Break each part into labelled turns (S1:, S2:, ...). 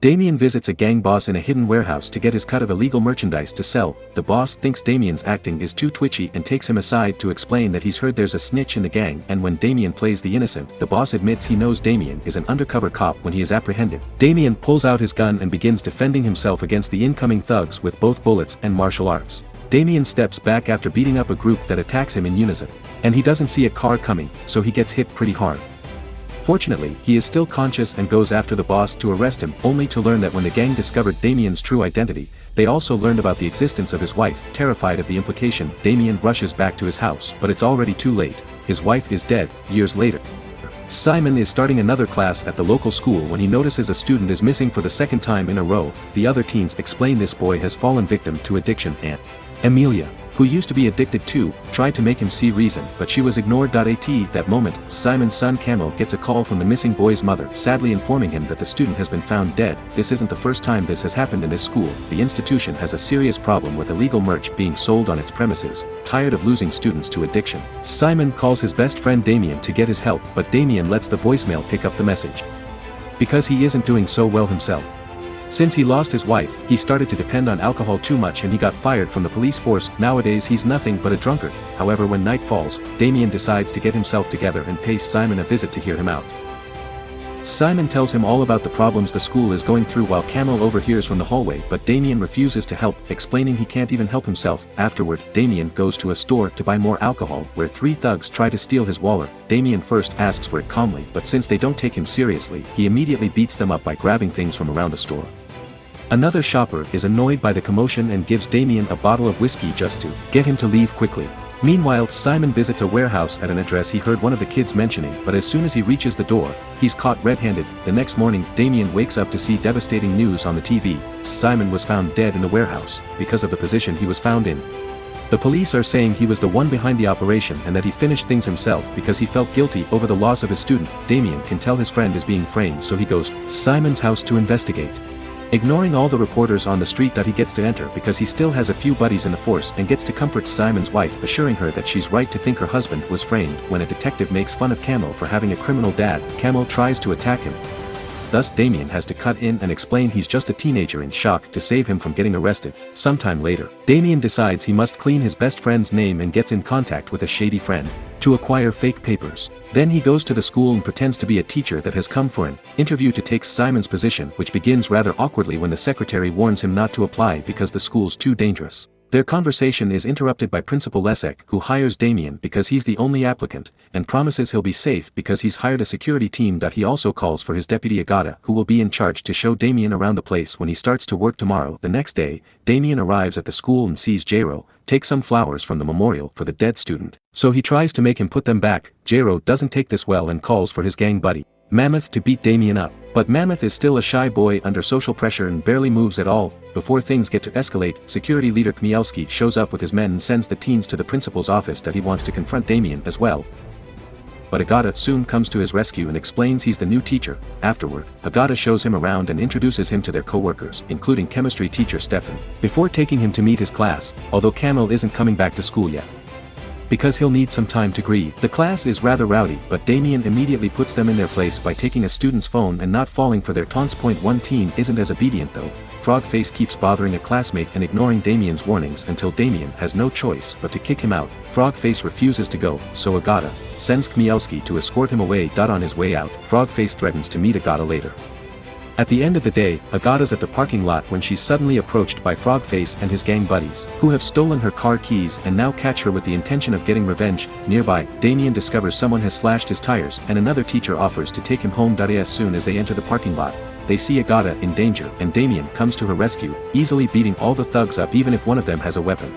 S1: Damien visits a gang boss in a hidden warehouse to get his cut of illegal merchandise to sell. The boss thinks Damien's acting is too twitchy and takes him aside to explain that he's heard there's a snitch in the gang, and when Damien plays the innocent, the boss admits he knows Damien is an undercover cop. When he is apprehended, Damien pulls out his gun and begins defending himself against the incoming thugs with both bullets and martial arts. Damien steps back after beating up a group that attacks him in unison, and he doesn't see a car coming, so he gets hit pretty hard. Fortunately, he is still conscious and goes after the boss to arrest him, only to learn that when the gang discovered Damien's true identity, they also learned about the existence of his wife. Terrified of the implication, Damien rushes back to his house, but it's already too late. His wife is dead. Years later, Simon is starting another class at the local school when he notices a student is missing for the second time in a row. The other teens explain this boy has fallen victim to addiction, and Amelia, who used to be addicted too, tried to make him see reason, but she was ignored. At that moment, Simon's son Camel gets a call from the missing boy's mother, sadly informing him that the student has been found dead. This isn't the first time this has happened in this school. The institution has a serious problem with illegal merch being sold on its premises. Tired of losing students to addiction, Simon calls his best friend Damien to get his help, but Damien lets the voicemail pick up the message, because he isn't doing so well himself. Since he lost his wife, he started to depend on alcohol too much and he got fired from the police force. Nowadays he's nothing but a drunkard. However, when night falls, Damien decides to get himself together and pays Simon a visit to hear him out. Simon tells him all about the problems the school is going through while Camel overhears from the hallway, but Damien refuses to help, explaining he can't even help himself. Afterward, Damien goes to a store to buy more alcohol, where three thugs try to steal his wallet. Damien first asks for it calmly, but since they don't take him seriously, he immediately beats them up by grabbing things from around the store. Another shopper is annoyed by the commotion and gives Damien a bottle of whiskey just to get him to leave quickly. Meanwhile, Simon visits a warehouse at an address he heard one of the kids mentioning, but as soon as he reaches the door, he's caught red-handed. The next morning, Damien wakes up to see devastating news on the TV. Simon was found dead in the warehouse, because of the position he was found in. The police are saying he was the one behind the operation and that he finished things himself because he felt guilty over the loss of his student. Damien can tell his friend is being framed, so he goes to Simon's house to investigate. Ignoring all the reporters on the street, that he gets to enter because he still has a few buddies in the force, and gets to comfort Simon's wife, assuring her that she's right to think her husband was framed. When a detective makes fun of Camel for having a criminal dad, Camel tries to attack him. Thus Damien has to cut in and explain he's just a teenager in shock to save him from getting arrested. Sometime later, Damien decides he must clean his best friend's name and gets in contact with a shady friend to acquire fake papers. Then he goes to the school and pretends to be a teacher that has come for an interview to take Simon's position, which begins rather awkwardly when the secretary warns him not to apply because the school's too dangerous. Their conversation is interrupted by Principal Lesek, who hires Damien because he's the only applicant, and promises he'll be safe because he's hired a security team. He also calls for his deputy Agata, who will be in charge to show Damien around the place when he starts to work tomorrow. The next day, Damien arrives at the school and sees Jero take some flowers from the memorial for the dead student, so he tries to make him put them back. Jero doesn't take this well and calls for his gang buddy Mammoth to beat Damien up, but Mammoth is still a shy boy under social pressure and barely moves at all. Before things get to escalate, security leader Kmielski shows up with his men and sends the teens to the principal's office that he wants to confront Damien as well. But Agata soon comes to his rescue and explains he's the new teacher. Afterward, Agata shows him around and introduces him to their co-workers, including chemistry teacher Stefan, before taking him to meet his class, although Camel isn't coming back to school yet, because he'll need some time to grieve. The class is rather rowdy, but Damien immediately puts them in their place by taking a student's phone and not falling for their taunts. One teen isn't as obedient though. Frogface keeps bothering a classmate and ignoring Damien's warnings until Damien has no choice but to kick him out. Frogface refuses to go, so Agata sends Kmielski to escort him away. On his way out, Frogface threatens to meet Agata later. At the end of the day, Agata's at the parking lot when she's suddenly approached by Frogface and his gang buddies, who have stolen her car keys and now catch her with the intention of getting revenge. Nearby, Damien discovers someone has slashed his tires and another teacher offers to take him home. As soon as they enter the parking lot, they see Agata in danger and Damien comes to her rescue, easily beating all the thugs up even if one of them has a weapon.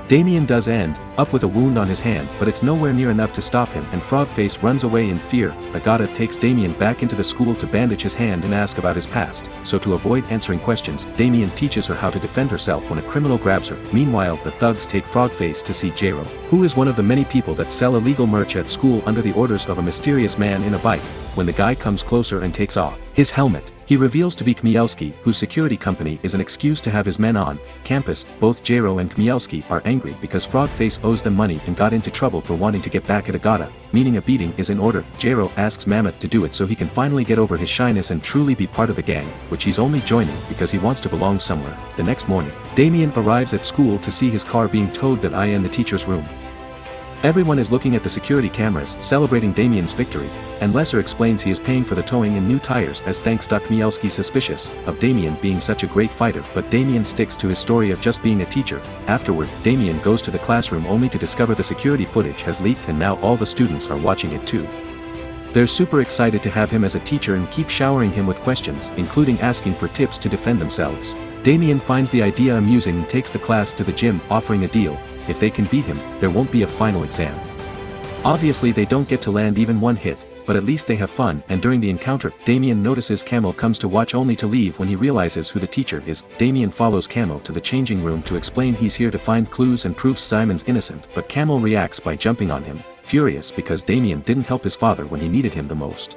S1: Damien does end up with a wound on his hand, but it's nowhere near enough to stop him and Frogface runs away in fear. Agata takes Damien back into the school to bandage his hand and ask about his past, so to avoid answering questions, Damien teaches her how to defend herself when a criminal grabs her. Meanwhile, the thugs take Frogface to see Jero. who is one of the many people that sell illegal merch at school under the orders of a mysterious man in a bike. When the guy comes closer and takes off his helmet, he reveals to be Chmielewski, whose security company is an excuse to have his men on campus. Both Jiro and Chmielewski are angry because Frogface owes them money and got into trouble for wanting to get back at Agata, meaning a beating is in order. Jiro asks Mammoth to do it so he can finally get over his shyness and truly be part of the gang, which he's only joining because he wants to belong somewhere. The next morning, Damien arrives at school to see his car being towed in the teacher's room. Everyone is looking at the security cameras celebrating Damien's victory, and Lesser explains he is paying for the towing and new tires as thanks. Chmielewski suspicious of Damien being such a great fighter, but Damien sticks to his story of just being a teacher. Afterward, Damien goes to the classroom only to discover the security footage has leaked and now all the students are watching it too. They're super excited to have him as a teacher and keep showering him with questions, including asking for tips to defend themselves. Damien finds the idea amusing and takes the class to the gym, offering a deal: if they can beat him, there won't be a final exam. Obviously they don't get to land even one hit, but at least they have fun, and during the encounter, Damien notices Camel comes to watch only to leave when he realizes who the teacher is. Damien follows Camel to the changing room to explain he's here to find clues and prove Simon's innocent, but Camel reacts by jumping on him, furious because Damien didn't help his father when he needed him the most.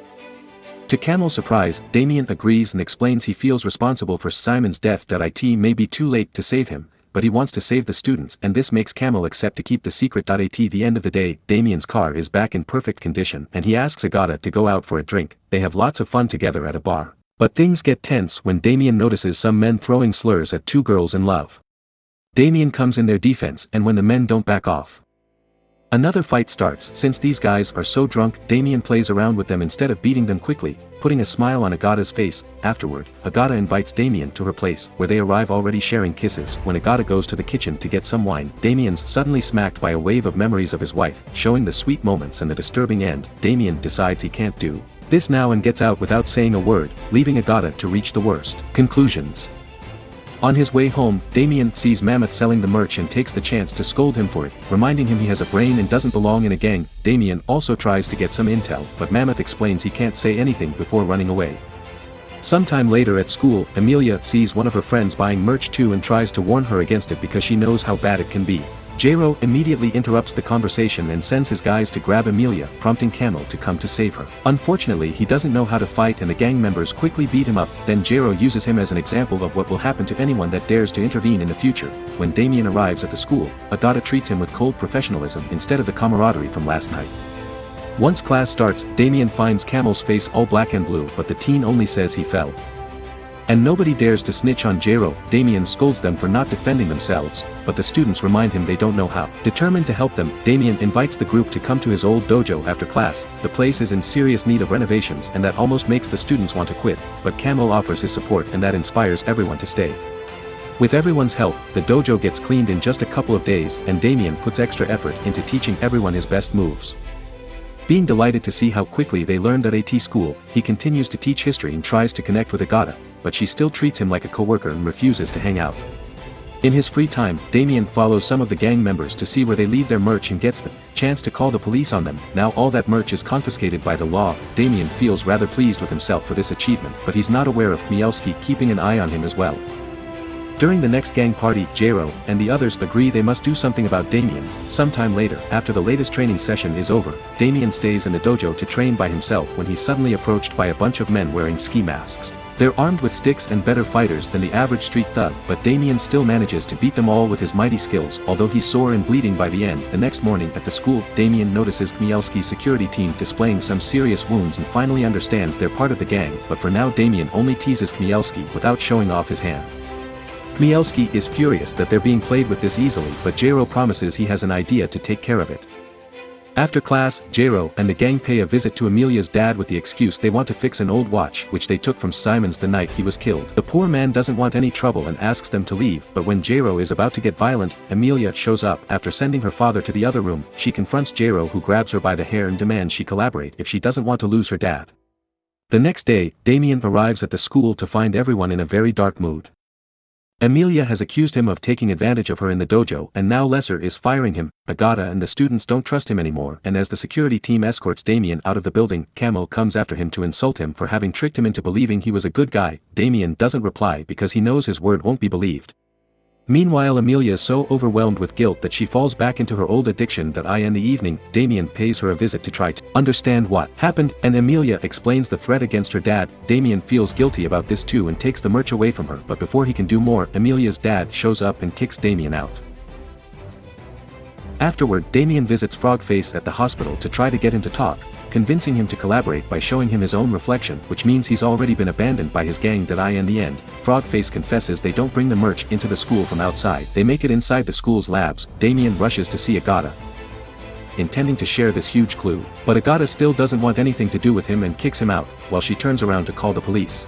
S1: To Camel's surprise, Damien agrees and explains he feels responsible for Simon's death. It may be too late to save him, but he wants to save the students, and this makes Camel accept to keep the secret. At the end of the day, Damien's car is back in perfect condition and he asks Agata to go out for a drink. They have lots of fun together at a bar. But things get tense when Damien notices some men throwing slurs at two girls in love. Damien comes in their defense, and when the men don't back off, another fight starts. Since these guys are so drunk, Damien plays around with them instead of beating them quickly, putting a smile on Agata's face. Afterward, Agata invites Damien to her place, where they arrive already sharing kisses. When Agata goes to the kitchen to get some wine, Damien's suddenly smacked by a wave of memories of his wife, showing the sweet moments and the disturbing end. Damien decides he can't do this now and gets out without saying a word, leaving Agata to reach the worst conclusions. On his way home, Damien sees Mammoth selling the merch and takes the chance to scold him for it, reminding him he has a brain and doesn't belong in a gang. Damien also tries to get some intel, but Mammoth explains he can't say anything before running away. Sometime later at school, Amelia sees one of her friends buying merch too and tries to warn her against it because she knows how bad it can be. Jiro immediately interrupts the conversation and sends his guys to grab Amelia, prompting Camel to come to save her. Unfortunately, he doesn't know how to fight and the gang members quickly beat him up. Then Jiro uses him as an example of what will happen to anyone that dares to intervene in the future. When Damien arrives at the school, Agata treats him with cold professionalism instead of the camaraderie from last night. Once class starts, Damien finds Camel's face all black and blue, but the teen only says he fell. And nobody dares to snitch on Jiro. Damien scolds them for not defending themselves, but the students remind him they don't know how. Determined to help them, Damien invites the group to come to his old dojo after class. The place is in serious need of renovations and that almost makes the students want to quit, but Camel offers his support and that inspires everyone to stay. With everyone's help, the dojo gets cleaned in just a couple of days, and Damien puts extra effort into teaching everyone his best moves. Being delighted to see how quickly they learned at school, he continues to teach history and tries to connect with Agata, but she still treats him like a coworker and refuses to hang out. In his free time, Damien follows some of the gang members to see where they leave their merch and gets the chance to call the police on them. Now all that merch is confiscated by the law. Damien feels rather pleased with himself for this achievement, but he's not aware of Chmielewski keeping an eye on him as well. During the next gang party, Jiro and the others agree they must do something about Damien. Sometime later, after the latest training session is over, Damien stays in the dojo to train by himself when he's suddenly approached by a bunch of men wearing ski masks. They're armed with sticks and better fighters than the average street thug, but Damien still manages to beat them all with his mighty skills, although he's sore and bleeding by the end. The next morning at the school, Damien notices Chmielewski's security team displaying some serious wounds and finally understands they're part of the gang, but for now Damien only teases Chmielewski without showing off his hand. Chmielewski is furious that they're being played with this easily, but Jiro promises he has an idea to take care of it. After class, Jiro and the gang pay a visit to Amelia's dad with the excuse they want to fix an old watch which they took from Simon's the night he was killed. The poor man doesn't want any trouble and asks them to leave, but when Jiro is about to get violent, Amelia shows up. After sending her father to the other room, she confronts Jiro, who grabs her by the hair and demands she collaborate if she doesn't want to lose her dad. The next day, Damien arrives at the school to find everyone in a very dark mood. Amelia has accused him of taking advantage of her in the dojo, and now Lesser is firing him. Agata and the students don't trust him anymore, and as the security team escorts Damien out of the building, Camel comes after him to insult him for having tricked him into believing he was a good guy. Damien doesn't reply because he knows his word won't be believed. Meanwhile, Amelia is so overwhelmed with guilt that she falls back into her old addiction. In the evening, Damien pays her a visit to try to understand what happened, and Amelia explains the threat against her dad. Damien feels guilty about this too and takes the merch away from her, but before he can do more, Amelia's dad shows up and kicks Damien out. Afterward, Damien visits Frogface at the hospital to try to get him to talk, convincing him to collaborate by showing him his own reflection, which means he's already been abandoned by his gang. In the end, Frogface confesses they don't bring the merch into the school from outside, they make it inside the school's labs. Damien rushes to see Agata, intending to share this huge clue, but Agata still doesn't want anything to do with him and kicks him out, while she turns around to call the police.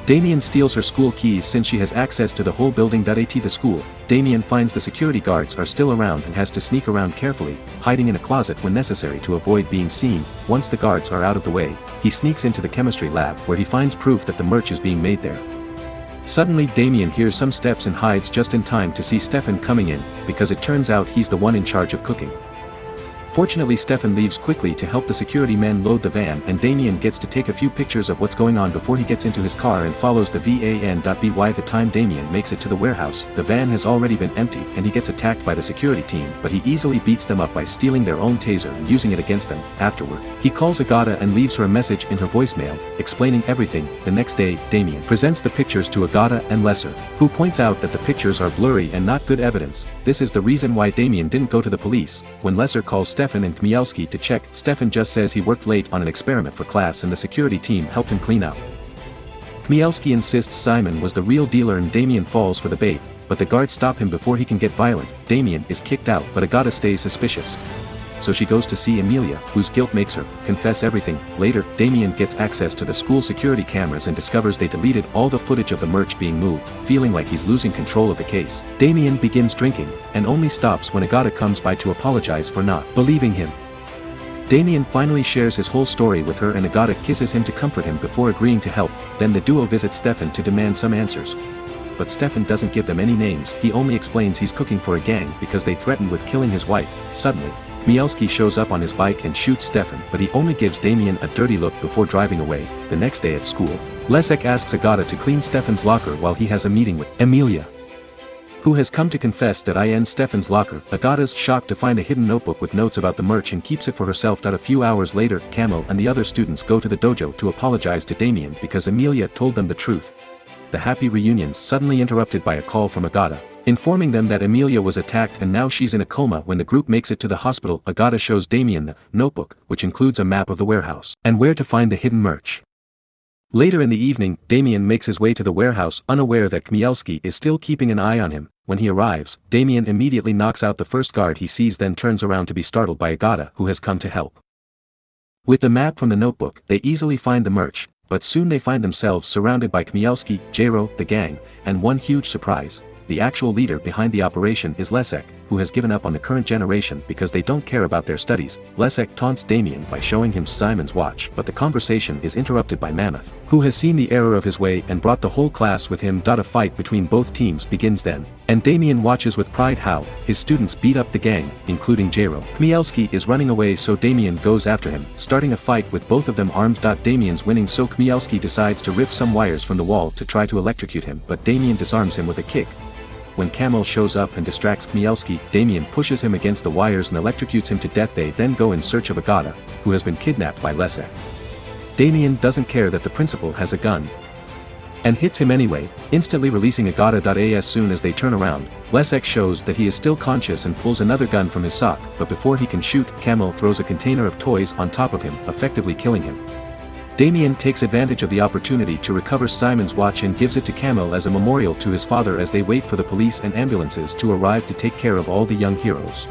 S1: Damien steals her school keys since she has access to the whole building. At the school, Damien finds the security guards are still around and has to sneak around carefully, hiding in a closet when necessary to avoid being seen. Once the guards are out of the way, he sneaks into the chemistry lab where he finds proof that the merch is being made there. Suddenly Damien hears some steps and hides just in time to see Stefan coming in, because it turns out he's the one in charge of cooking. Fortunately, Stefan leaves quickly to help the security men load the van, and Damien gets to take a few pictures of what's going on before he gets into his car and follows the van. By the time Damien makes it to the warehouse, the van has already been emptied and he gets attacked by the security team, but he easily beats them up by stealing their own taser and using it against them. Afterward, he calls Agata and leaves her a message in her voicemail, explaining everything. The next day, Damien presents the pictures to Agata and Lesser, who points out that the pictures are blurry and not good evidence. This is the reason why Damien didn't go to the police. When Lesser calls Stefan and Kmielski to check, Stefan just says he worked late on an experiment for class and the security team helped him clean up. Kmielski insists Simon was the real dealer and Damien falls for the bait, but the guards stop him before he can get violent. Damien is kicked out, but Agata stays suspicious, so she goes to see Amelia, whose guilt makes her confess everything. Later, Damien gets access to the school security cameras and discovers they deleted all the footage of the merch being moved. Feeling like he's losing control of the case, Damien begins drinking, and only stops when Agata comes by to apologize for not believing him. Damien finally shares his whole story with her and Agata kisses him to comfort him before agreeing to help. Then the duo visits Stefan to demand some answers, but Stefan doesn't give them any names. He only explains he's cooking for a gang because they threatened with killing his wife. Suddenly, Kmielski shows up on his bike and shoots Stefan, but he only gives Damien a dirty look before driving away. The next day at school, Leszek asks Agata to clean Stefan's locker while he has a meeting with Amelia, who has come to confess that in Stefan's locker. Agata's shocked to find a hidden notebook with notes about the merch and keeps it for herself. A few hours later, Camille and the other students go to the dojo to apologize to Damien because Amelia told them the truth. The happy reunion's suddenly interrupted by a call from Agata, informing them that Amelia was attacked and now she's in a coma. When the group makes it to the hospital, Agata shows Damien the notebook, which includes a map of the warehouse and where to find the hidden merch. Later in the evening, Damien makes his way to the warehouse, unaware that Kmielski is still keeping an eye on him. When he arrives, Damien immediately knocks out the first guard he sees, then turns around to be startled by Agata, who has come to help. With the map from the notebook, they easily find the merch, but soon they find themselves surrounded by Kmielski, Jero, the gang, and one huge surprise. The actual leader behind the operation is Leszek, who has given up on the current generation because they don't care about their studies. Leszek taunts Damien by showing him Simon's watch, but the conversation is interrupted by Mammoth, who has seen the error of his way and brought the whole class with him. A fight between both teams begins then, and Damien watches with pride how his students beat up the gang, including Jero. Kmielski is running away, so Damien goes after him, starting a fight with both of them armed. Damien's winning, so Kmielski decides to rip some wires from the wall to try to electrocute him, but Damien disarms him with a kick. When Camille shows up and distracts Kmielski, Damien pushes him against the wires and electrocutes him to death. They then go in search of Agata, who has been kidnapped by Leszek. Damien doesn't care that the principal has a gun, and hits him anyway, instantly releasing Agata. As soon as they turn around, Leszek shows that he is still conscious and pulls another gun from his sock, but before he can shoot, Camille throws a container of toys on top of him, effectively killing him. Damien takes advantage of the opportunity to recover Simon's watch and gives it to Camille as a memorial to his father as they wait for the police and ambulances to arrive to take care of all the young heroes.